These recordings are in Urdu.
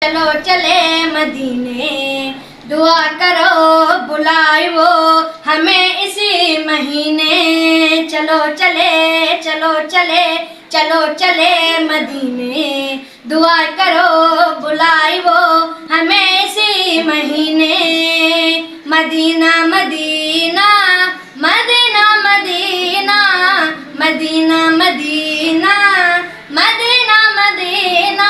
چلو چلے مدینے دعا کرو بلائے وہ ہمیں اسی مہینے چلو چلے چلو چلے چلو چلے مدینے دعا کرو بلائے وہ ہمیں اسی مہینے مدینہ مدینہ مدینہ مدینہ مدینہ مدینہ مدینہ مدینہ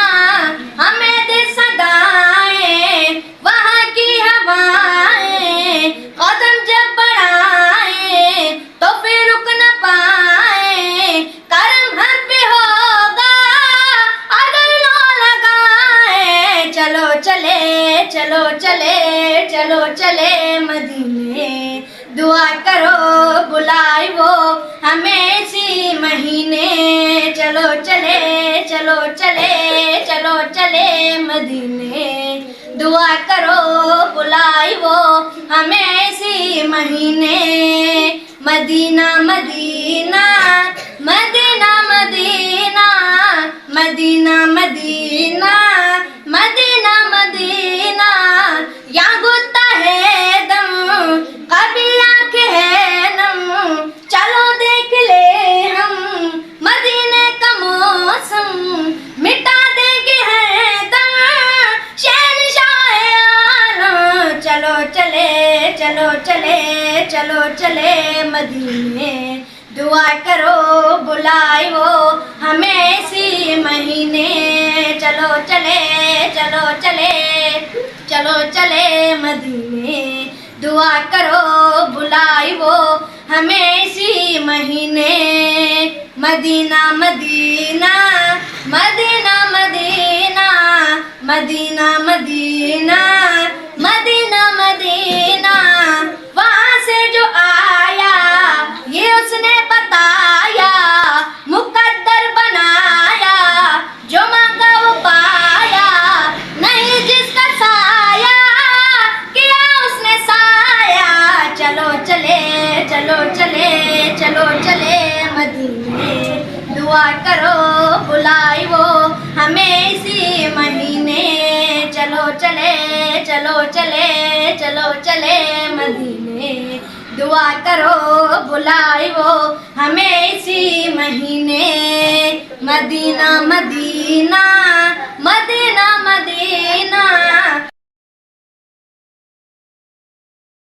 ہمیں دے صدائیں وہاں کی ہوائیں قدم جب بڑھائیں تو پھر رک نہ پائیں کرم ہم پہ ہوگا اگر نہ لگائیں چلو چلے چلو چلے چلو چلے مدینے دعا کرو بلائے وہ ہمیں اسی مہینے چلو چلے چلو چلے چلو چلے مدینے دعا کرو بلائے وہ ہمیں اسی مہینے مدینہ مدینہ مدینہ مدینہ مدینہ مدینہ مدینہ مدینہ یا گتا ہے دم قبیلہ کے ہے نم چلو دیکھ لے ہم مدینے کا موسم مٹا دیں گے ہے دم شہنشاہ عالم چلو چلے چلو چلے چلو چلے مدینے دعا کرو بلائے وہ ہمیں اسی مہینے چلو چلے چلو چلے چلو چلے مدینے دعا کرو بلائے وہ ہمیں اسی مہینے مدینہ مدینہ مدینہ مدینہ مدینہ مدینہ مدینہ مدینہ وہاں سے جو آیا یہ اس نے بتایا مقدر بنایا جو مانگا وہ پایا نہیں جس کا سایہ کیا اس نے سایہ چلو چلے چلو چلے چلو چلے مدینے دعا کرو بلائے وہ ہمیں اسی مہینے چلو چلے چلو چلے چلو چلے مدینے دعا کرو بلائے وہ ہمیں اسی مہینے مدینہ مدینہ مدینہ مدینہ